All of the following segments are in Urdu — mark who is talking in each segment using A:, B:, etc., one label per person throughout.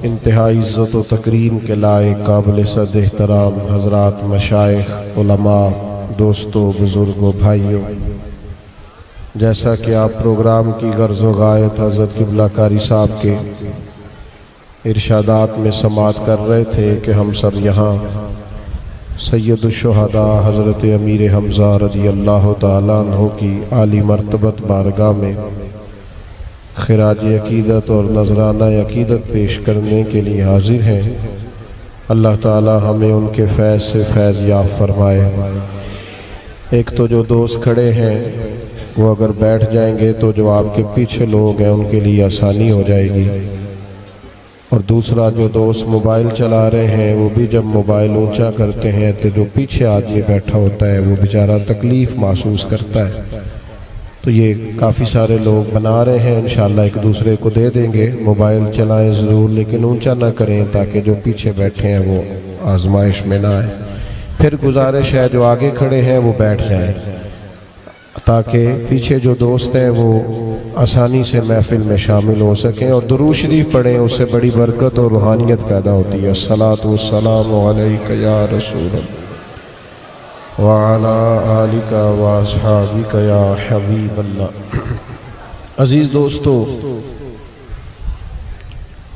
A: انتہائی عزت و تکریم کے لائق قابل صد احترام حضرات مشائخ، علماء، دوستوں، بزرگوں، بھائیوں، جیسا کہ آپ پروگرام کی غرض و غایت حضرت قبلہ قاری صاحب کے ارشادات میں سماعت کر رہے تھے کہ ہم سب یہاں سید الشہداء حضرت امیر حمزہ رضی اللہ تعالیٰ عنہ کی عالی مرتبت بارگاہ میں خراج عقیدت اور نذرانہ عقیدت پیش کرنے کے لیے حاضر ہیں۔ اللہ تعالیٰ ہمیں ان کے فیض سے فیض یافتہ فرمائے۔ ایک تو جو دوست کھڑے ہیں وہ اگر بیٹھ جائیں گے تو جو آپ کے پیچھے لوگ ہیں ان کے لیے آسانی ہو جائے گی، اور دوسرا جو دوست موبائل چلا رہے ہیں وہ بھی جب موبائل اونچا کرتے ہیں تو جو پیچھے آدمی بیٹھا ہوتا ہے وہ بیچارہ تکلیف محسوس کرتا ہے۔ تو یہ کافی سارے لوگ بنا رہے ہیں، انشاءاللہ ایک دوسرے کو دے دیں گے۔ موبائل چلائیں ضرور لیکن اونچا نہ کریں تاکہ جو پیچھے بیٹھے ہیں وہ آزمائش میں نہ آئیں۔ پھر گزارش ہے جو آگے کھڑے ہیں وہ بیٹھ جائیں تاکہ پیچھے جو دوست ہیں وہ آسانی سے محفل میں شامل ہو سکیں، اور درود شریف پڑھیں، اس سے بڑی برکت اور روحانیت پیدا ہوتی ہے۔ الصلاۃ والسلام علیک یا رسول اللہ وعلی آلک واصحابک یا حبیب اللہ۔ عزیز دوستو،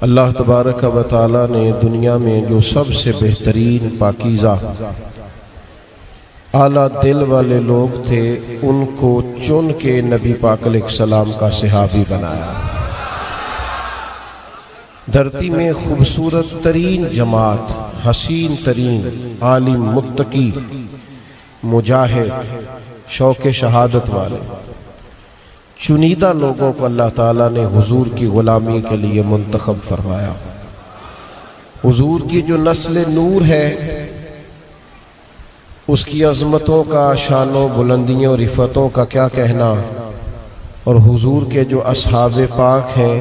A: اللہ تبارک و تعالیٰ نے دنیا میں جو سب سے بہترین پاکیزہ اعلیٰ دل والے لوگ تھے ان کو چن کے نبی پاک علیہ السلام کا صحابی بنایا۔ دھرتی میں خوبصورت ترین جماعت، حسین ترین، عالم، متقی، مجاہد، شوق شہادت والے چنیدہ لوگوں کو اللہ تعالیٰ نے حضور کی غلامی کے لیے منتخب فرمایا۔ حضور کی جو نسل نور ہے اس کی عظمتوں کا، شان و بلندیوں، رفتوں کا کیا کہنا، اور حضور کے جو اصحاب پاک ہیں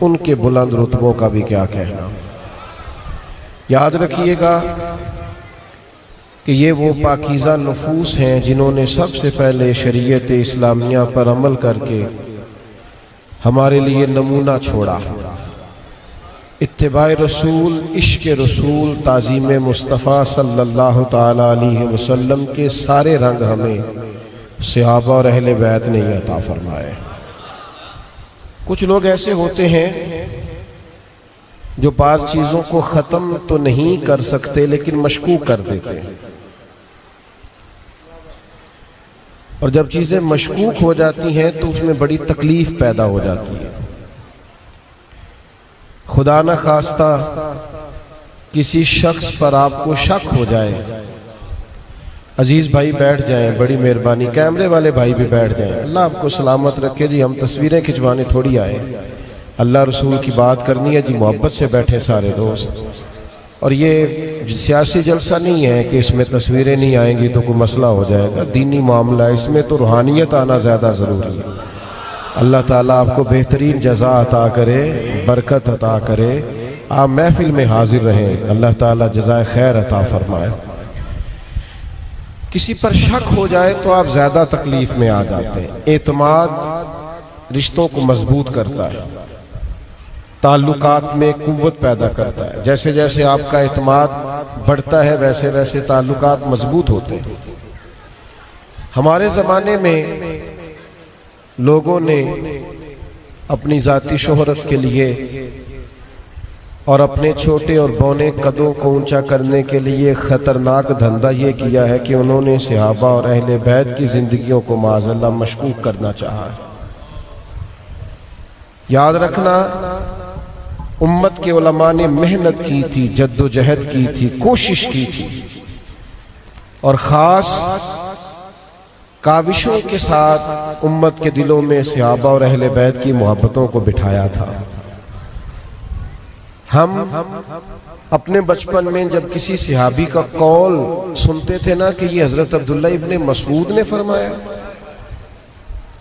A: ان کے بلند رتبوں کا بھی کیا کہنا۔ یاد رکھیے گا کہ یہ وہ پاکیزہ نفوس ہیں جنہوں نے سب سے پہلے شریعت اسلامیہ پر عمل کر کے ہمارے لیے نمونہ چھوڑا۔ اتباع رسول، عشق رسول، تعظیم مصطفیٰ صلی اللہ تعالی علیہ وسلم کے سارے رنگ ہمیں صحابہ اور اہل بیت نے عطا فرمائے۔ کچھ لوگ ایسے ہوتے ہیں جو بعض چیزوں کو ختم تو نہیں کر سکتے لیکن مشکوک کر دیتے ہیں، اور جب چیزیں مشکوک ہو جاتی ہیں تو اس میں بڑی تکلیف پیدا ہو جاتی ہے۔ خدا نہ خواستہ کسی شخص پر آپ کو شک ہو جائے، عزیز بھائی بیٹھ جائیں، بڑی مہربانی، کیمرے والے بھائی بھی بیٹھ جائیں، اللہ آپ کو سلامت رکھے جی۔ ہم تصویریں کھنچوانے تھوڑی آئے، اللہ رسول کی بات کرنی ہے جی، محبت سے بیٹھے سارے دوست۔ اور یہ سیاسی جلسہ نہیں ہے کہ اس میں تصویریں نہیں آئیں گی تو کوئی مسئلہ ہو جائے گا، دینی معاملہ ہے، اس میں تو روحانیت آنا زیادہ ضروری ہے۔ اللہ تعالیٰ آپ کو بہترین جزا عطا کرے، برکت عطا کرے، آپ محفل میں حاضر رہیں، اللہ تعالیٰ جزائے خیر عطا فرمائے۔ کسی پر شک ہو جائے تو آپ زیادہ تکلیف میں آ جاتے ہیں۔ اعتماد رشتوں کو مضبوط کرتا ہے، تعلقات میں قوت پیدا کرتا ہے۔ جیسے جیسے آپ کا اعتماد بڑھتا ہے ویسے ویسے تعلقات مضبوط ہوتے ہیں۔ ہمارے زمانے میں لوگوں نے اپنی ذاتی شہرت کے لیے اور اپنے چھوٹے اور بونے قدوں کو اونچا کرنے کے لیے خطرناک دھندا یہ کیا ہے کہ انہوں نے صحابہ اور اہل بیت کی زندگیوں کو معاذ اللہ مشکوک کرنا چاہا۔ یاد رکھنا، امت کے علماء نے محنت کی تھی، جد و جہد کی تھی، کوشش کی تھی، اور خاص کاوشوں کے ساتھ امت کے دلوں میں صحابہ اور اہل بیت کی محبتوں کو بٹھایا تھا۔ ہم اپنے بچپن میں جب کسی صحابی کا قول سنتے تھے نا کہ یہ حضرت عبداللہ ابن مسعود نے فرمایا،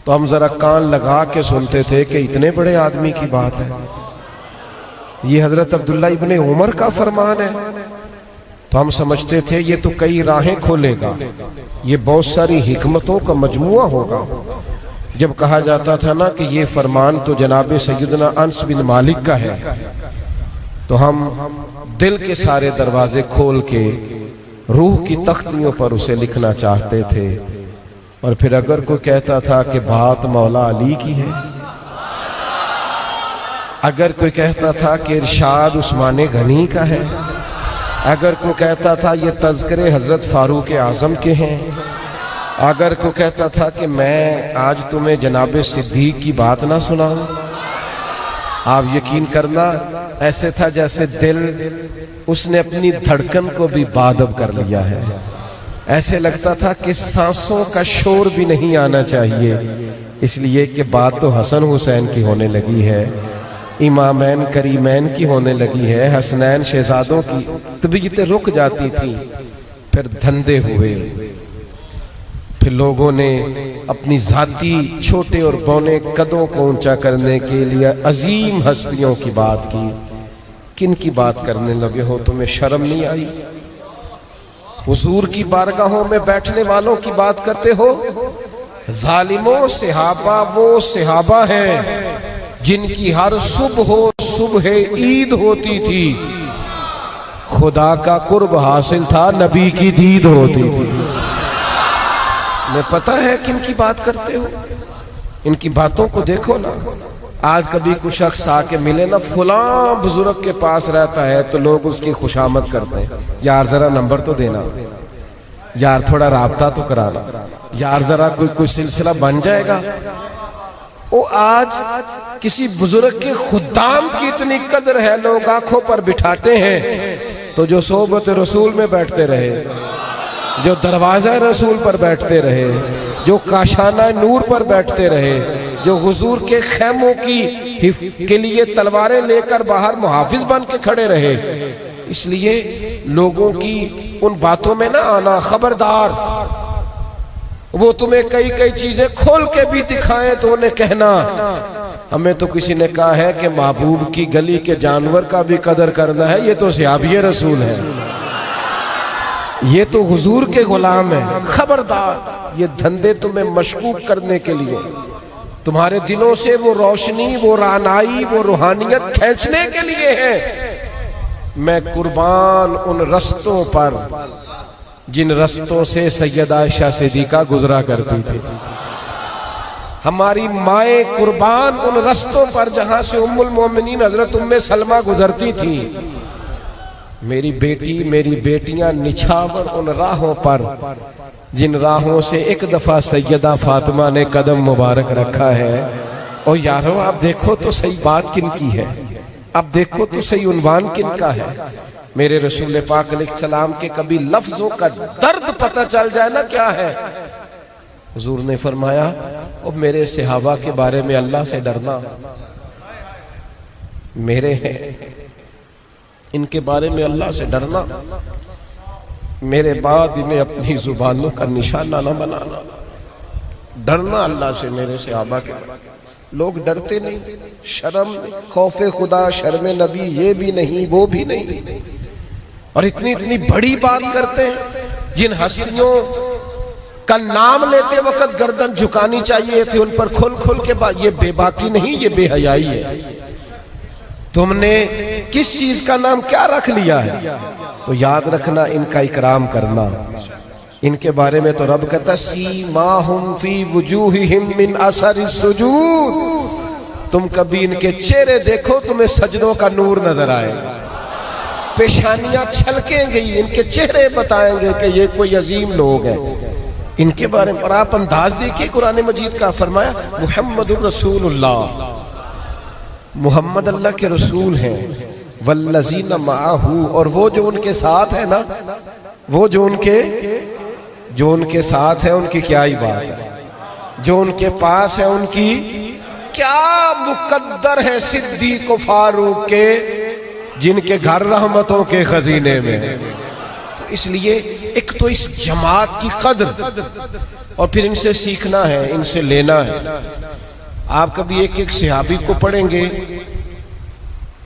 A: تو ہم ذرا کان لگا کے سنتے تھے کہ اتنے بڑے آدمی کی بات ہے، یہ حضرت عبداللہ ابن عمر کا فرمان ہے، تو ہم سمجھتے تھے یہ تو کئی راہیں کھولے گا، یہ بہت ساری حکمتوں کا مجموعہ ہوگا۔ جب کہا جاتا تھا نا کہ یہ فرمان تو جناب سیدنا انس بن مالک کا ہے، تو ہم دل کے سارے دروازے کھول کے روح کی تختیوں پر اسے لکھنا چاہتے تھے. اور پھر اگر کوئی کہتا تھا کہ بات مولا علی کی ہے، اگر کوئی کہتا تھا کہ ارشاد عثمان غنی کا ہے، اگر کوئی کہتا تھا یہ تذکرے حضرت فاروق اعظم کے ہیں، اگر کوئی کہتا تھا کہ میں آج تمہیں جناب صدیق کی بات نہ سناؤں، آپ یقین کرنا ایسے تھا جیسے دل اس نے اپنی دھڑکن کو بھی بادب کر لیا ہے. ایسے لگتا تھا کہ سانسوں کا شور بھی نہیں آنا چاہیے، اس لیے کہ بات تو حسن حسین کی ہونے لگی ہے، امامین کریمین کی ہونے لگی ہے، حسنین شہزادوں کی طبیعتیں رک جاتی تھیں. پھر دھندے ہوئے، پھر لوگوں نے اپنی ذاتی چھوٹے اور بونے قدوں کو اونچا کرنے کے لیے عظیم ہستیوں کی بات کی. کن کی بات کرنے لگے ہو؟ تمہیں شرم نہیں آئی؟ حضور کی بارگاہوں میں بیٹھنے والوں کی بات کرتے ہو. ظالموں، صحابہ وہ صحابہ ہیں جن کی ہر صبح عید ہوتی تھی، خدا کا قرب حاصل تھا، نبی کی دید ہوتی تھی. میں پتہ ہے کن کی بات کرتے ہو. ان کی باتوں کو دیکھو نا. آج کبھی کوئی شخص آ کے ملے نا، فلاں بزرگ کے پاس رہتا ہے، تو لوگ اس کی خوشامد کرتے ہیں. یار ذرا نمبر تو دینا، یار تھوڑا رابطہ تو کرانا، یار ذرا کوئی سلسلہ بن جائے گا. وہ آج کسی بزرگ کے خدام کی اتنی قدر ہے، لوگ آنکھوں پر بٹھاتے ہیں. تو جو صحبت رسول میں بیٹھتے رہے، جو دروازہ رسول پر بیٹھتے رہے، جو کاشانہ نور پر بیٹھتے رہے، جو حضور کے خیموں کے لیے تلواریں لے کر باہر محافظ بن کے کھڑے رہے، اس لیے لوگوں کی ان باتوں میں نہ آنا. خبردار، وہ تمہیں کئی چیزیں کھول کے بھی دکھائیں تو انہیں کہنا ہمیں تو کسی نے کہا ہے کہ محبوب کی گلی کے جانور کا بھی قدر کرنا ہے، یہ تو صحابی رسول ہے، یہ تو حضور کے غلام ہیں. خبردار، یہ دھندے تمہیں مشکوک کرنے کے لیے، تمہارے دلوں سے وہ روشنی، وہ رعنائی، وہ روحانیت کھینچنے کے لیے ہیں. میں قربان ان رستوں پر جن رستوں سے سیدہ عائشہ صدیقہ گزرا کرتی تھی. ہماری مائیں قربان ان رستوں پر جہاں سے ام المومنین حضرت ام سلمہ گزرتی تھی. میری بیٹی، میری بیٹیاں نچھاور ان راہوں پر جن راہوں سے ایک دفعہ سیدہ فاطمہ نے قدم مبارک رکھا ہے. اور یارو آپ دیکھو تو صحیح بات کن کی ہے، اب دیکھو تو صحیح عنوان کن کا ہے. میرے رسول پاک علیہ السلام کے کبھی لفظوں کا درد پتہ چل جائے نا کیا ہے. حضور نے فرمایا اور میرے صحابہ کے بارے میں اللہ سے ڈرنا، میرے ہیں ان کے بارے میں اللہ سے ڈرنا، میرے بعد انہیں اپنی زبانوں کا نشانہ نہ بنانا. ڈرنا اللہ سے میرے صحابہ کے بارے. لوگ ڈرتے نہیں، شرم، خوف خدا، شرم نبی، یہ بھی نہیں وہ بھی نہیں، اور اتنی بڑی بات کرتے ہیں. جن ہستیوں کا نام لیتے وقت گردن جھکانی چاہیے تھی ان پر کھل کے بات. یہ بے باکی نہیں، یہ بے حیائی ہے. تم نے کس چیز کا نام کیا رکھ لیا ہے؟ تو یاد رکھنا ان کا اکرام کرنا. ان کے بارے میں تو رب کہتا ہے سیماہم فی وجوہہم من اثر السجود. تم کبھی ان کے چہرے دیکھو تمہیں سجدوں کا نور نظر آئے، پیشانیاں چھلکیں گئی، ان کے چہرے بتائیں گے کہ یہ کوئی عظیم لوگ ہیں. ان کے بارے میں اور آپ انداز دیکھیے قرآن مجید کا. فرمایا محمد الرسول اللہ، محمد اللہ کے رسول ہیں. والذین معہ، اور وہ جو ان کے ساتھ ہے نا، وہ جو ان کے ساتھ ہے ان کی کیا ہی بات ہے. جو ان کے پاس ہے ان کی کیا مقدر ہے. صدیق و فاروق کے جن کے گھر رحمتوں کے خزینے میں. تو اس لیے ایک تو اس جماعت کی قدر، اور پھر ان سے سیکھنا ہے، ان سے لینا ہے. آپ کبھی ایک صحابی کو پڑھیں گے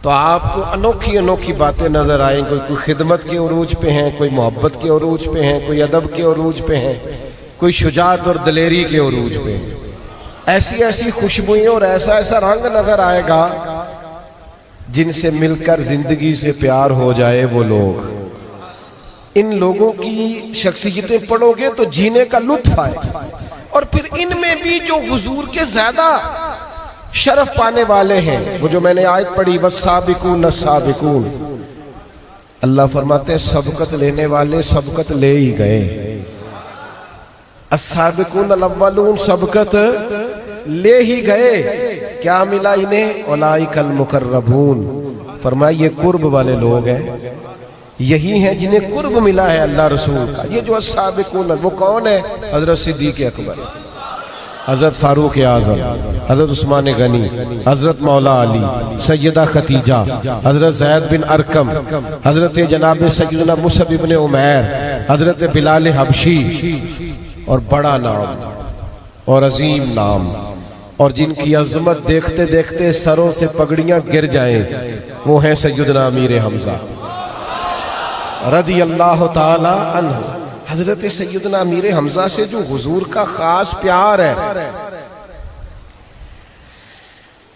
A: تو آپ کو انوکھی باتیں نظر آئیں. کوئی خدمت کے عروج پہ ہیں، کوئی محبت کے عروج پہ ہیں، کوئی ادب کے عروج پہ ہیں، کوئی شجاعت اور دلیری کے عروج پہ ہیں. ایسی خوشبوئیں اور ایسا رنگ نظر آئے گا جن سے مل کر زندگی سے پیار ہو جائے وہ لوگ. ان لوگوں کی شخصیتیں پڑھو گے تو جینے کا لطف آئے. اور پھر ان میں بھی جو حضور کے زیادہ شرف پانے والے ہیں، وہ جو میں نے آیت پڑھی والسابقون السابقون، اللہ فرماتے ہیں سبقت لینے والے سبقت لے ہی گئے. السابقون الاولون سبقت لے ہی گئے. کیا ملا انہیں؟ اولئک المقربون. فرمایا یہ قرب والے لوگ ہیں، یہی ہیں جنہیں قرب ملا ہے اللہ رسول کا. یہ جو السابقون، وہ کون ہے؟ حضرت صدیق اکبر، حضرت فاروق اعظم، حضرت عثمان غنی، حضرت مولا علی، سیدہ خدیجہ، حضرت زید بن ارقم، حضرت جناب سیدنا مصعب بن عمیر، حضرت بلال حبشی. اور بڑا نام اور عظیم نام، اور جن کی عظمت دیکھتے دیکھتے سروں سے پگڑیاں گر جائیں، وہ ہیں سیدنا امیر حمزہ رضی اللہ تعالی عنہ. حضرت سیدنا امیر حمزہ سے جو حضور کا خاص پیار ہے.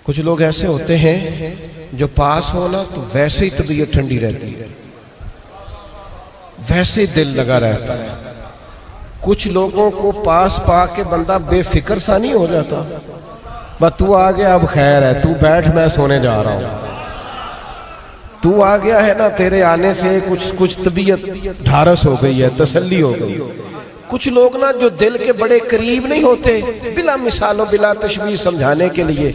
A: کچھ لوگ ایسے ہوتے ہیں جو پاس ہونا تو ویسے ہی طبیعت ٹھنڈی رہتی ہے، ویسے ہی دل لگا رہتا ہے. کچھ لوگوں کو پاس پا کے بندہ بے فکر سا نہیں ہو جاتا، بس تو آ گیا اب خیر ہے، تو بیٹھ میں سونے جا رہا ہوں. تو آ گیا ہے نا، تیرے آنے سے کچھ طبیعت ڈھارس ہو گئی ہے، تسلی ہو گئی. کچھ لوگ نا جو دل کے بڑے قریب نہیں ہوتے، بلا مثال و بلا تشبیہ سمجھانے کے لیے،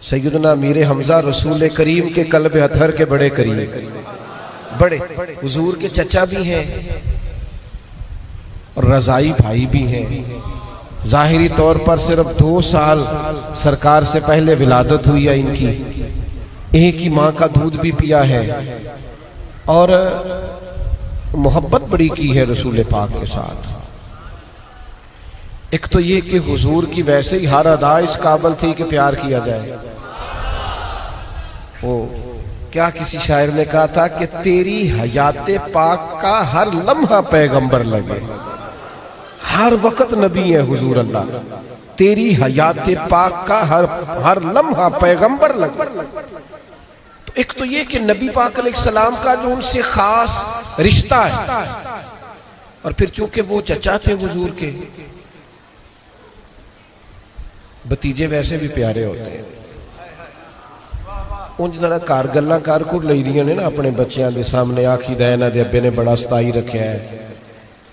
A: سیدنا امیر حمزہ رسول کریم کے قلب اطہر کے بڑے قریب، بڑے حضور کے چچا بھی ہیں اور رضائی بھائی بھی ہیں. ظاہری طور پر صرف 2 سال سرکار سے پہلے ولادت ہوئی ہے ان کی، ایک ہی ماں کا دودھ بھی پیا ہے، اور محبت بڑی کی ہے رسول پاک کے ساتھ. ایک تو یہ کہ حضور کی ویسے ہی ہر ادا اس قابل تھی کہ پیار کیا جائے. وہ کیا کسی شاعر نے کہا تھا کہ تیری حیات پاک کا ہر لمحہ پیغمبر لگے. ہر وقت نبی ہے حضور اللہ، تیری حیات پاک کا ہر لمحہ پیغمبر لگے. تو ایک تو یہ کہ نبی پاک علیہ السلام کا جو ان سے خاص رشتہ ہے، اور پھر چونکہ وہ چچا تھے حضور کے، بتیجے ویسے بھی پیارے ہوتے ہیں. ان ذرا کار گلاں کر کر لئی دیاں نے نا اپنے بچیاں دے سامنے، آکھی دا انہاں دے ابے نے بڑا ستائی رکھیا ہے،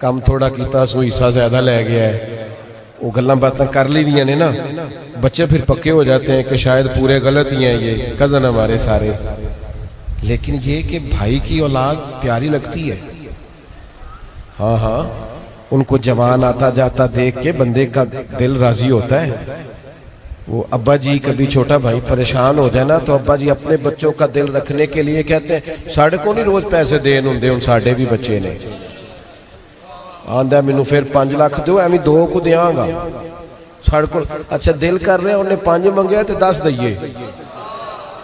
A: کم تھوڑا کیتا سو حصہ زیادہ لے گیا ہے. وہ گلاں باتاں کر لی دیاں نے نا، بچے پھر پکے ہو جاتے ہیں کہ شاید پورے غلط ہی ہیں یہ کزن ہمارے سارے. لیکن یہ کہ بھائی کی اولاد پیاری لگتی ہے. ہاں ہاں، ان کو جوان آتا جاتا دیکھ کے بندے کا دل راضی ہوتا ہے. وہ ابا جی کبھی چھوٹا بھائی پریشان ہو جائے نا تو ابا جی اپنے بچوں کا دل رکھنے کے لیے کہتے ہیں ساڑھے کو نہیں روز پیسے دین ہوں دے، ان ساڑھے بھی بچے نے. آندہ میں نو پھر 5 لاکھ دو، ایمی 2 کو دیاں گا. ساڑھے کو اچھا دل کر رہے ہیں انہیں 5 منگیا تو 10 دئیے.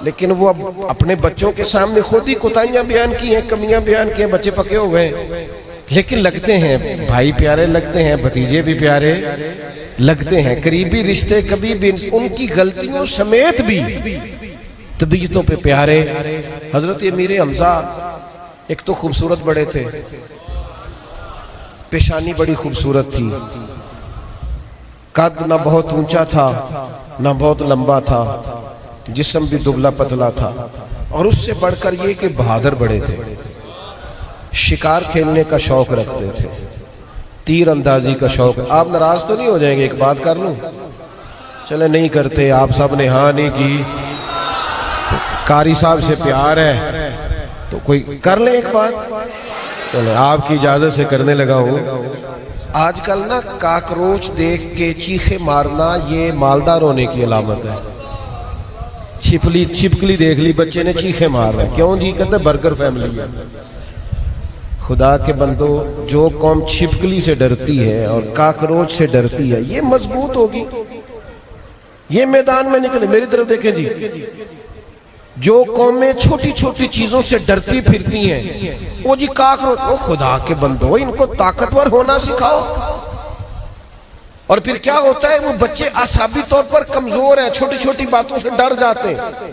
A: لیکن وہ اب اپنے بچوں کے سامنے خود ہی کوتاہیاں بیان کی ہیں، کمیاں بیان کی ہیں، بچے پکے ہو گئے. لیکن لگتے ہیں بھائی پیارے لگتے ہیں، بھتیجے بھی پیارے لگتے ہیں. قریبی رشتے کبھی بھی ان کی غلطیوں سمیت بھی طبیعتوں پہ پیارے. حضرت امیر حمزہ ایک تو خوبصورت بڑے تھے، پیشانی بڑی خوبصورت تھی، قد نہ بہت اونچا تھا نہ بہت لمبا تھا، جسم بھی دبلا پتلا تھا. اور اس سے بڑھ کر یہ کہ بہادر بڑے تھے، شکار کھیلنے کا شوق رکھتے تھے، تیر اندازی کا شوق. آپ ناراض تو نہیں ہو جائیں گے ایک بات کر لوں؟ چلے نہیں کرتے، آپ سب نے ہاں نہیں کی، قاری صاحب سے پیار ہے تو کوئی کر لیں ایک بات. چلے آپ کی اجازت سے کرنے لگا ہوں. آج کل نا کاکروچ دیکھ کے چیخے مارنا یہ مالدار ہونے کی علامت ہے. چھپکلی دیکھ لی بچے نے چیخے مار رہے، کیوں جی؟ کہتے برگر فیملی ہے. خدا کے بندو، جو قوم چھپکلی سے ڈرتی ہے اور کاکروچ سے ڈرتی ہے یہ مضبوط ہوگی، یہ میدان میں نکلے. میری طرف دیکھیں جی، جو قومیں چھوٹی چھوٹی چیزوں سے ڈرتی پھرتی ہیں وہ جی کاکروچ، وہ خدا کے بندو ان کو طاقتور ہونا سکھاؤ. اور پھر کیا ہوتا ہے، وہ بچے اعصابی طور پر کمزور ہیں، چھوٹی چھوٹی باتوں سے ڈر جاتے ہیں.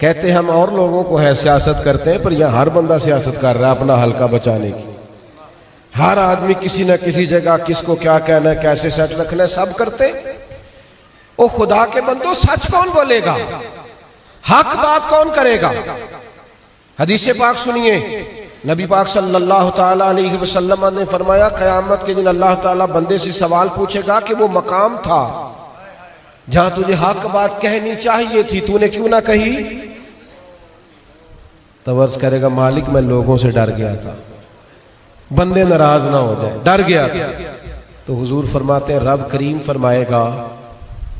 A: کہتے ہم اور لوگوں کو ہے سیاست کرتے ہیں، پر یہاں ہر بندہ سیاست کر رہا ہے اپنا حلقہ بچانے کی. ہر آدمی کسی نہ کسی جگہ کس کو کیا کہنا ہے، کیسے سچ رکھنا ہے، سب کرتے. او خدا کے بندو، سچ کون بولے گا؟ حق بات کون کرے گا؟ حدیث پاک سنیے، نبی پاک صلی اللہ تعالیٰ علیہ وسلم نے فرمایا قیامت کے دن اللہ تعالیٰ بندے سے سوال پوچھے گا کہ وہ مقام تھا جہاں تجھے حق بات کہنی چاہیے تھی، تو نے کیوں نہ کہی؟ تو عرض کرے گا مالک میں لوگوں سے ڈر گیا تھا، بندے ناراض نہ ہو جائے، ڈر گیا تھا. تو حضور فرماتے ہیں رب کریم فرمائے گا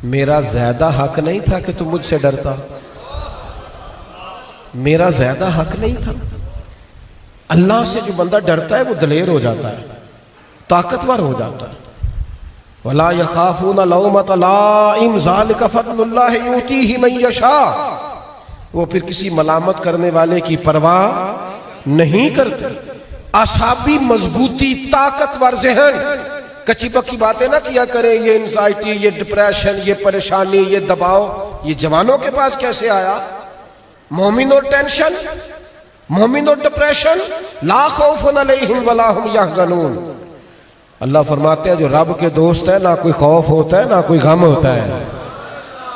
A: میرا زیادہ حق نہیں تھا کہ تم مجھ سے ڈرتا؟ میرا زیادہ حق نہیں تھا؟ اللہ سے جو بندہ ڈرتا ہے وہ دلیر ہو جاتا ہے، طاقتور ہو جاتا ہے. وَلَا يَخَافُونَ لَوْمَةَ لَائِمٍ ذَلِكَ فَضْلُ اللَّهِ يُؤْتِيهِ مَن يَشَاءُ. وہ پھر کسی ملامت کرنے والے کی پرواہ نہیں کرتے. اصحابی مضبوطی، طاقتور ذہن، کچی پکی باتیں نہ کیا کریں. یہ انزائٹی، یہ ڈپریشن، یہ پریشانی، یہ دباؤ، یہ جوانوں کے پاس کیسے آیا؟ مومن اور ٹینشن، مومن اور ڈپریشن، لا خوف علیہم ولا ہم یحزنون. اللہ فرماتے ہیں جو رب کے دوست ہے نہ کوئی خوف ہوتا ہے نہ کوئی غم ہوتا ہے.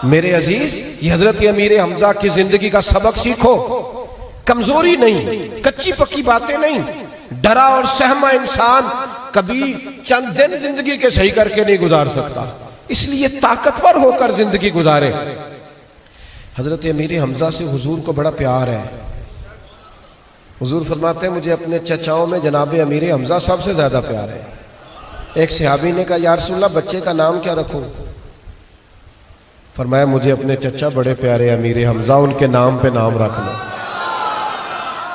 A: میرے عزیز، یہ حضرت امیر حمزہ کی زندگی کا سبق سیکھو. کمزوری نہیں، کچی پکی باتیں نہیں. ڈرا اور سہما انسان کبھی چند دن زندگی کے صحیح کر کے نہیں گزار سکتا، اس لیے طاقتور ہو کر زندگی گزارے. حضرت امیر حمزہ سے حضور کو بڑا پیار ہے. حضور فرماتے ہیں مجھے اپنے چچاؤں میں جناب امیر حمزہ سب سے زیادہ پیار ہے. ایک صحابی نے کہا یا رسول اللہ بچے کا نام کیا رکھوں؟ فرمایا مجھے اپنے چچا بڑے پیارے امیر حمزہ، ان کے نام پہ نام رکھ لو.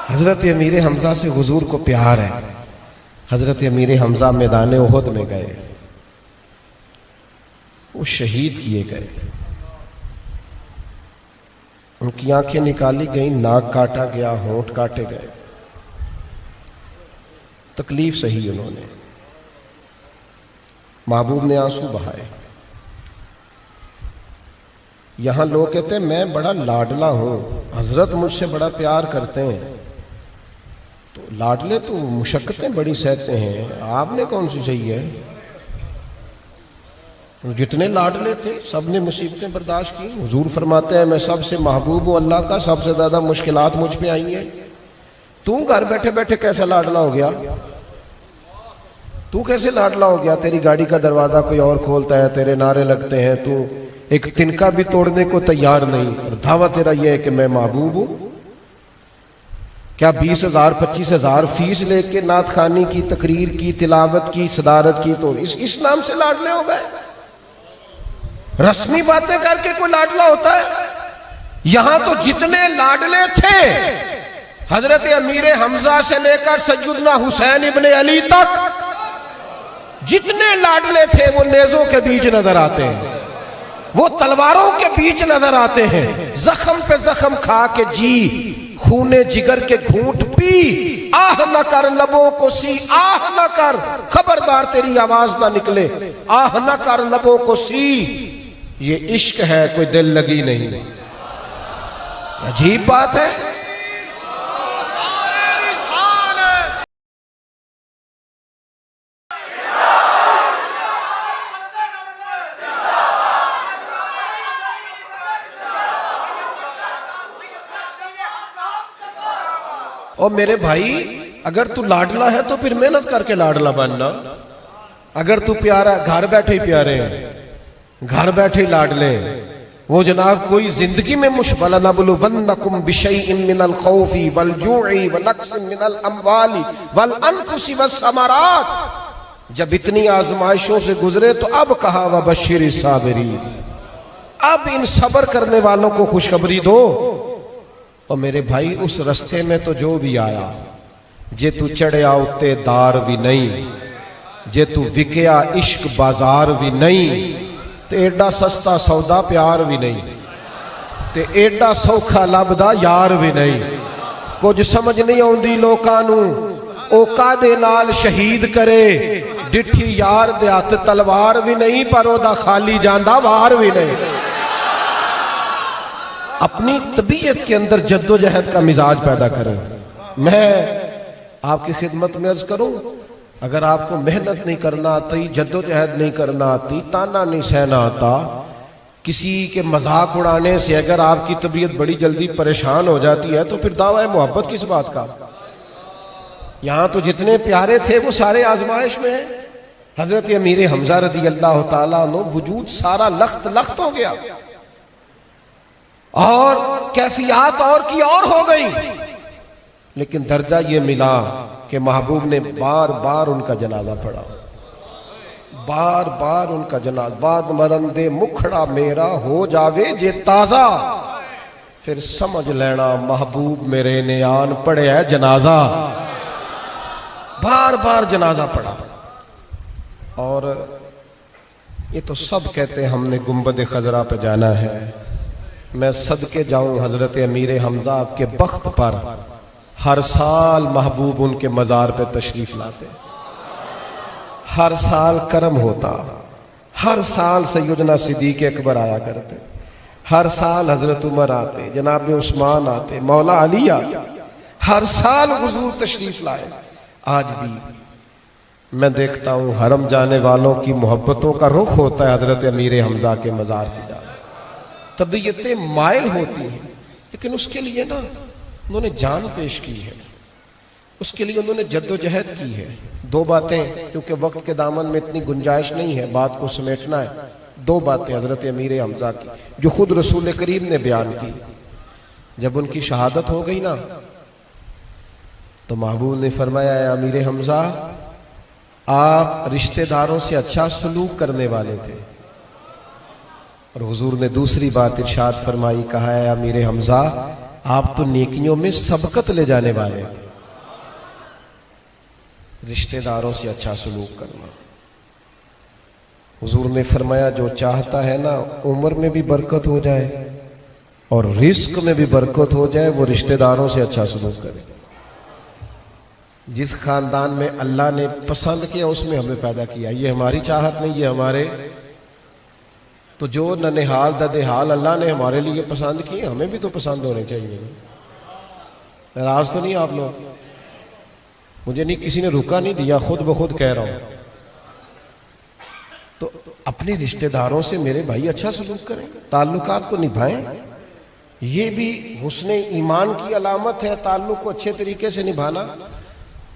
A: حضرت امیر حمزہ سے حضور کو پیار ہے. حضرت امیر حمزہ میدان احد میں گئے، وہ شہید کیے گئے. ان کی آنکھیں نکالی گئیں، ناک کاٹا گیا، ہونٹ کاٹے گئے. تکلیف سہی انہوں نے. محبوب نے آنسو بہائے. یہاں لوگ کہتے ہیں میں بڑا لاڈلا ہوں، حضرت مجھ سے بڑا پیار کرتے ہیں. تو لاڈلے تو مشقتیں بڑی سہتے ہیں، آپ نے کون سی صحیح ہے؟ جتنے لاڈلے تھے سب نے مصیبتیں برداشت کی. حضور فرماتے ہیں میں سب سے محبوب ہوں اللہ کا، سب سے زیادہ مشکلات مجھ پہ آئی ہیں. تو گھر بیٹھے بیٹھے کیسے لاڈلا ہو گیا؟ تو کیسے لاڈلا ہو گیا؟ تیری گاڑی کا دروازہ کوئی اور کھولتا ہے، تیرے نعرے لگتے ہیں، تو ایک تنکا بھی توڑنے کو تیار نہیں، اور دعویٰ تیرا یہ ہے کہ میں محبوب ہوں. کیا 20,000 25,000 فیس لے کے نعت خوانی کی، تقریر کی، تلاوت کی، صدارت کی، تو اس نام سے لاڈلے ہو گئے؟ رسمی باتیں کر کے کوئی لاڈلا ہوتا ہے؟ یہاں تو جتنے لاڈلے تھے حضرت امیر حمزہ سے لے کر سیدنا حسین ابن علی تک، جتنے لاڈلے تھے وہ نیزوں کے بیچ نظر آتے ہیں، وہ تلواروں کے بیچ نظر آتے ہیں. زخم پہ زخم کھا کے جی، خونے جگر کے گھونٹ پی، آہ نہ کر لبوں کو سی، آہ نہ کر، خبردار تیری آواز نہ نکلے، آہ نہ کر لبوں کو سی. یہ عشق ہے، کوئی دل لگی نہیں. عجیب بات ہے. اور میرے بھائی اگر تو لاڈلا ہے تو پھر محنت کر کے لاڈلا بننا. اگر تو پیارا، گھر بیٹھے ہی پیارے ہیں، گھر بیٹھے ہی لاڈلے ہیں، وہ جناب کوئی زندگی میں مشغلہ نبلونکم بشیء من الخوف والجوع ونقص من الاموال والانفس والثمرات. جب اتنی آزمائشوں سے گزرے تو اب کہا وبشر الصابرین، اب ان صبر کرنے والوں کو خوشخبری دو. اور میرے بھائی اس رستے میں تو جو بھی آیا، جے تو چڑھیا اتے دار بھی نہیں، جے تو وکیا عشق بازار بھی نہیں، تے ایڈا سستا سودا پیار بھی نہیں، تے ایڈا سوکھا لبدا یار بھی نہیں. کچھ سمجھ نہیں آؤندی لوکاں نوں، او کادے نال شہید کرے، ڈٹھی یار دے ہاتھ تلوار بھی نہیں، پر او دا خالی جاندا وار بھی نہیں. اپنی طبیعت کے اندر جد و جہد کا مزاج پیدا کریں. میں آپ کی خدمت میں عرض کروں، اگر آپ کو محنت نہیں کرنا آتی، جد و جہد نہیں کرنا آتی، تانا نہیں سہنا آتا، کسی کے مذاق اڑانے سے اگر آپ کی طبیعت بڑی جلدی پریشان ہو جاتی ہے تو پھر دعویٰ محبت کس بات کا؟ یہاں تو جتنے پیارے تھے وہ سارے آزمائش میں ہیں. حضرت امیر حمزہ رضی اللہ تعالیٰ عنہ وجود سارا لخت لخت ہو گیا اور کیفیات اور کی اور ہو گئی، لیکن درجہ یہ ملا کہ محبوب نے بار بار ان کا جنازہ پڑھا، بار بار ان کا جنازہ. بعد مرندے مکھڑا میرا ہو جاوے جے تازہ، پھر سمجھ لینا محبوب میرے نے آن پڑھے ہے جنازہ. بار بار جنازہ پڑھا. اور یہ تو سب کہتے ہیں ہم نے گنبد خضرا پہ جانا ہے. میں صدقے جاؤں حضرت امیر حمزہ آپ کے بخت پر ہر سال محبوب ان کے مزار پہ تشریف لاتے، ہر سال کرم ہوتا، ہر سال سیدنا صدیق اکبر آیا کرتے، ہر سال حضرت عمر آتے، جناب عثمان آتے، مولا علی آتے، ہر سال حضور تشریف لائے. آج بھی میں دیکھتا ہوں حرم جانے والوں کی محبتوں کا رخ ہوتا ہے حضرت امیر حمزہ کے مزار کی جانب. طبیعتیں مائل ہوتی ہیں، لیکن اس کے لیے نا انہوں نے جان پیش کی ہے، اس کے لیے انہوں نے جد و جہد کی ہے. دو باتیں، کیونکہ وقت کے دامن میں اتنی گنجائش نہیں ہے بات کو سمیٹنا ہے. دو باتیں حضرت امیر حمزہ کی جو خود رسول کریم نے بیان کی. جب ان کی شہادت ہو گئی نا تو محبوب نے فرمایا اے امیر حمزہ، آپ رشتہ داروں سے اچھا سلوک کرنے والے تھے. اور حضور نے دوسری بات ارشاد فرمائی، کہا ہے امیر حمزہ آپ تو نیکیوں میں سبقت لے جانے والے تھے. رشتہ داروں سے اچھا سلوک کرنا. حضور نے فرمایا جو چاہتا ہے نا عمر میں بھی برکت ہو جائے اور رزق میں بھی برکت ہو جائے، وہ رشتہ داروں سے اچھا سلوک کرے. جس خاندان میں اللہ نے پسند کیا اس میں ہمیں پیدا کیا، یہ ہماری چاہت نہیں، یہ ہمارے تو جو ننہال ددہال اللہ نے ہمارے لیے پسند کیے ہمیں بھی تو پسند ہونے چاہیے. ناراض تو نہیں آپ لوگ؟ مجھے نہیں کسی نے رکا نہیں دیا، خود بخود کہہ رہا ہوں. تو اپنے رشتہ داروں سے میرے بھائی اچھا سلوک کریں، تعلقات کو نبھائیں. یہ بھی حسن ایمان کی علامت ہے، تعلق کو اچھے طریقے سے نبھانا.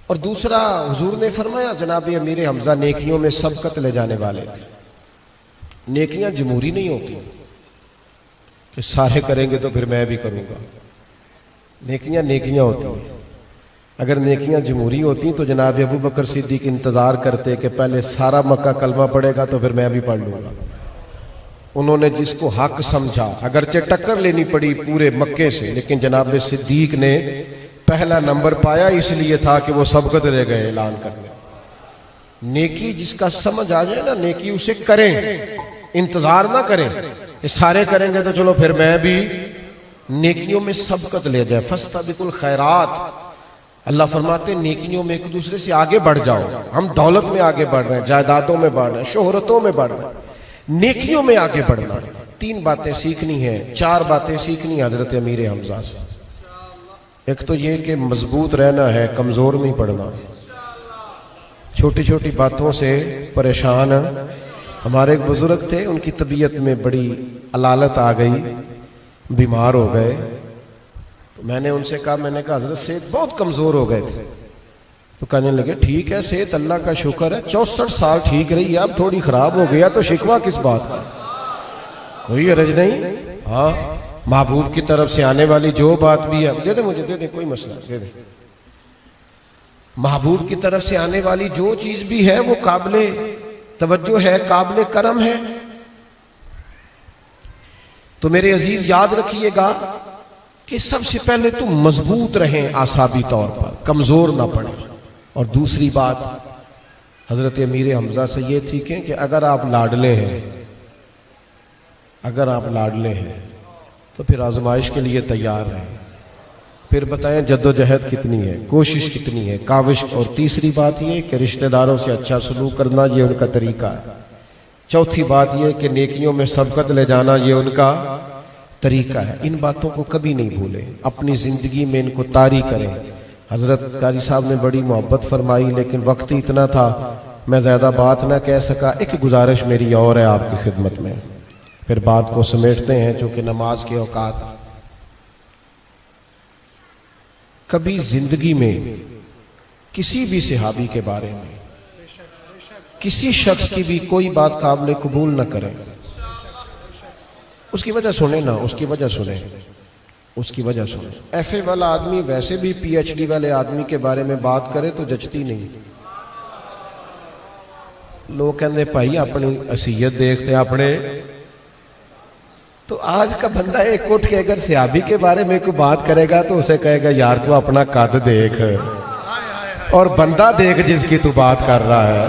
A: اور دوسرا حضور نے فرمایا جناب امیر حمزہ نیکیوں میں سبقت لے جانے والے تھے. نیکیاں جمہوری نہیں ہوتی کہ سارے کریں گے تو پھر میں بھی کروں گا. نیکیاں نیکیاں ہوتی ہیں. اگر نیکیاں جمہوری ہوتی تو جناب ابو بکر صدیق انتظار کرتے کہ پہلے سارا مکہ کلمہ پڑھے گا تو پھر میں بھی پڑھ لوں گا. انہوں نے جس کو حق سمجھا، اگرچہ ٹکر لینی پڑی پورے مکے سے، لیکن جناب صدیق نے پہلا نمبر پایا، اس لیے تھا کہ وہ سبقت لے گئے اعلان کرنے. نیکی جس کا سمجھ آ جائے نا، نیکی اسے کریں، انتظار نہ کریں کہ سارے کریں گے تو چلو پھر میں بھی. نیکیوں میں سبقت لے جائے. فاستبقوا الخیرات، اللہ فرماتے ہیں نیکیوں میں ایک دوسرے سے آگے بڑھ جاؤ. ہم دولت میں آگے بڑھ رہے ہیں، جائیدادوں میں بڑھ رہے ہیں، شہرتوں میں بڑھ رہے ہیں، نیکیوں میں آگے بڑھنا. 3 باتیں سیکھنی ہیں، 4 باتیں سیکھنی ہیں حضرت امیر حمزہ سے. ایک تو یہ کہ مضبوط رہنا ہے، کمزور نہیں پڑنا. چھوٹی چھوٹی باتوں سے پریشان. ہمارے ایک بزرگ تھے، ان کی طبیعت میں بڑی علالت آ گئی، بیمار ہو گئے. تو میں نے ان سے کہا، میں نے کہا حضرت صحت بہت کمزور ہو گئے تھے. تو کہنے لگے ٹھیک ہے، صحت اللہ کا شکر ہے، 64 سال ٹھیک رہی ہے، اب تھوڑی خراب ہو گیا تو شکوہ کس بات کا؟ کوئی حرج نہیں. ہاں، محبوب کی طرف سے آنے والی جو بات بھی ہے، دے دیں مجھے، دے دیں، کوئی مسئلہ، دے دیں. محبوب کی طرف سے آنے والی جو چیز بھی ہے وہ قابل توجہ ہے، قابل کرم ہے. تو میرے عزیز یاد رکھیے گا کہ سب سے پہلے تو مضبوط رہیں اعصابی طور پر، کمزور نہ پڑیں. اور دوسری بات حضرت امیر حمزہ سے یہ تھی کہ اگر آپ لاڈلے ہیں، اگر آپ لاڈلے ہیں تو پھر آزمائش کے لیے تیار رہیں. پھر بتائیں جد و جہد کتنی ہے، کوشش کتنی ہے، کاوش. اور تیسری بات یہ کہ رشتہ داروں سے اچھا سلوک کرنا، یہ ان کا طریقہ ہے. چوتھی بات یہ کہ نیکیوں میں سبقت لے جانا، یہ ان کا طریقہ ہے، ان باتوں کو کبھی نہیں بھولیں، اپنی زندگی میں ان کو طاری کریں۔ حضرت قاری صاحب نے بڑی محبت فرمائی لیکن وقت ہی اتنا تھا، میں زیادہ بات نہ کہہ سکا۔ ایک گزارش میری اور ہے آپ کی خدمت میں، پھر بات کو سمیٹتے ہیں چونکہ نماز کے اوقات۔ کبھی زندگی میں کسی بھی صحابی کے بارے میں کسی شخص کی بھی کوئی بات قابل قبول نہ کریں۔ اس کی وجہ سنیں نا، اس کی وجہ سنیں، اس کی وجہ سنیں۔ ایف اے والا آدمی ویسے بھی پی ایچ ڈی والے آدمی کے بارے میں بات کرے تو جچتی نہیں۔ لوگ کہتے بھائی اپنی حیثیت دیکھتے اپنے، تو آج کا بندہ ایک اٹھ کے اگر صحابی کے بارے میں کوئی بات کرے گا تو اسے کہے گا یار تو اپنا قد دیکھ اور بندہ دیکھ جس کی تو بات کر رہا ہے۔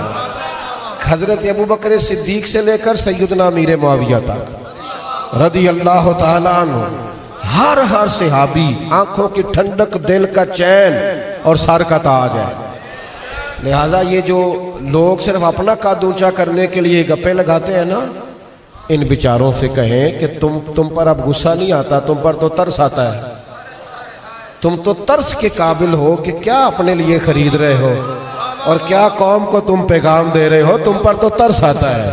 A: حضرت ابوبکر صدیق سے لے کر سیدنا امیر معاویہ تک رضی اللہ تعالیٰ عنہ، ہر صحابی آنکھوں کی ٹھنڈک، دل کا چین اور سر کا تاج ہے۔ لہذا یہ جو لوگ صرف اپنا قد اونچا کرنے کے لیے گپے لگاتے ہیں نا، ان بیچاروں سے کہیں کہ تم پر اب غصہ نہیں آتا، تم پر تو ترس آتا ہے۔ تم تو ترس کے قابل ہو کہ کیا اپنے لیے خرید رہے ہو اور کیا قوم کو تم پیغام دے رہے ہو، تم پر تو ترس آتا ہے،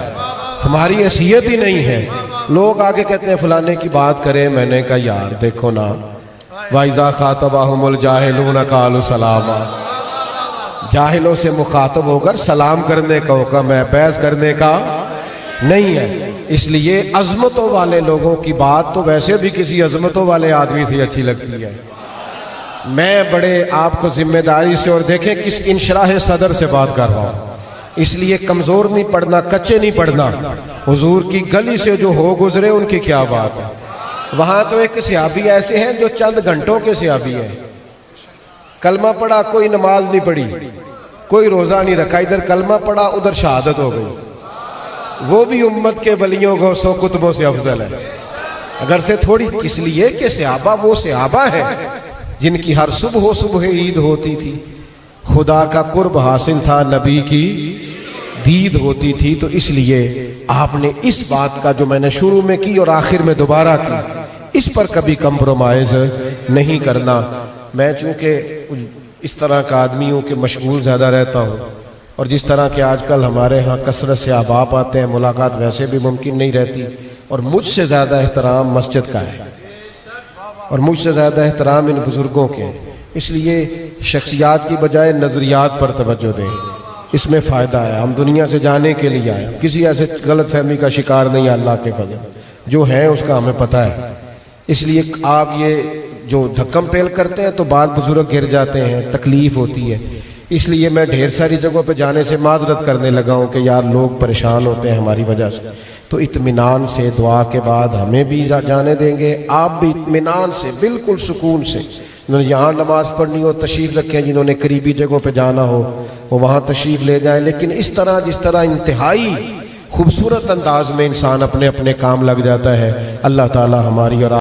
A: تمہاری حیثیت ہی نہیں ہے۔ لوگ آگے کہتے ہیں فلانے کی بات کریں، میں نے کہا یار دیکھو نا، وَإِذَا خَاطَبَهُمُ الْجَاهِلُونَ قَالُوا سَلَامًا، جاہلوں سے مخاطب ہو کر سلام کرنے کا حکم ہے، بحث کرنے کا نہیں ہے۔ اس لیے عظمتوں والے لوگوں کی بات تو ویسے بھی کسی عظمتوں والے آدمی سے اچھی لگتی ہے۔ میں بڑے آپ کو ذمہ داری سے، اور دیکھیں کس انشراح صدر سے بات کر رہا ہوں، اس لیے کمزور نہیں پڑنا، کچے نہیں پڑنا۔ حضور کی گلی سے جو ہو گزرے ان کی کیا بات ہے۔ وہاں تو ایک صحابی ایسے ہیں جو چند گھنٹوں کے صحابی ہیں، کلمہ پڑھا کوئی نماز نہیں پڑھی، کوئی روزہ نہیں رکھا، ادھر کلمہ پڑھا ادھر شہادت ہو گئی۔ وہ بھی امت کے ولیوں غوثوں کتبوں سے افضل ہے، اگر سے تھوڑی، اس لیے کہ صحابہ وہ صحابہ ہیں جن کی ہر صبح عید ہوتی تھی، خدا کا قرب حاصل تھا، نبی کی دید ہوتی تھی۔ تو اس لیے آپ نے اس بات کا جو میں نے شروع میں کی اور آخر میں دوبارہ کی، اس پر کبھی کمپرومائز نہیں کرنا۔ میں چونکہ اس طرح کا آدمی ہوں کہ مشغول زیادہ رہتا ہوں، اور جس طرح کہ آج کل ہمارے ہاں کثرت سے احباب آتے ہیں، ملاقات ویسے بھی ممکن نہیں رہتی، اور مجھ سے زیادہ احترام مسجد کا ہے اور مجھ سے زیادہ احترام ان بزرگوں کے، اس لیے شخصیات کی بجائے نظریات پر توجہ دیں، اس میں فائدہ ہے۔ ہم دنیا سے جانے کے لیے آئے، کسی ایسے غلط فہمی کا شکار نہیں ہے، اللہ کے فضل جو ہیں اس کا ہمیں پتہ ہے۔ اس لیے آپ یہ جو دھکم پیل کرتے ہیں تو بعض بزرگ گر جاتے ہیں، تکلیف ہوتی ہے، اس لیے میں ڈھیر ساری جگہوں پہ جانے سے معذرت کرنے لگا ہوں کہ یار لوگ پریشان ہوتے ہیں ہماری وجہ سے۔ تو اطمینان سے دعا کے بعد ہمیں بھی جانے دیں گے، آپ بھی اطمینان سے بالکل سکون سے، جنہوں نے یہاں نماز پڑھنی ہو تشریف رکھیں، جنہوں نے قریبی جگہوں پہ جانا ہو وہ وہاں تشریف لے جائیں، لیکن اس طرح جس طرح انتہائی خوبصورت انداز میں انسان اپنے اپنے کام لگ جاتا ہے۔ اللہ تعالی ہماری اور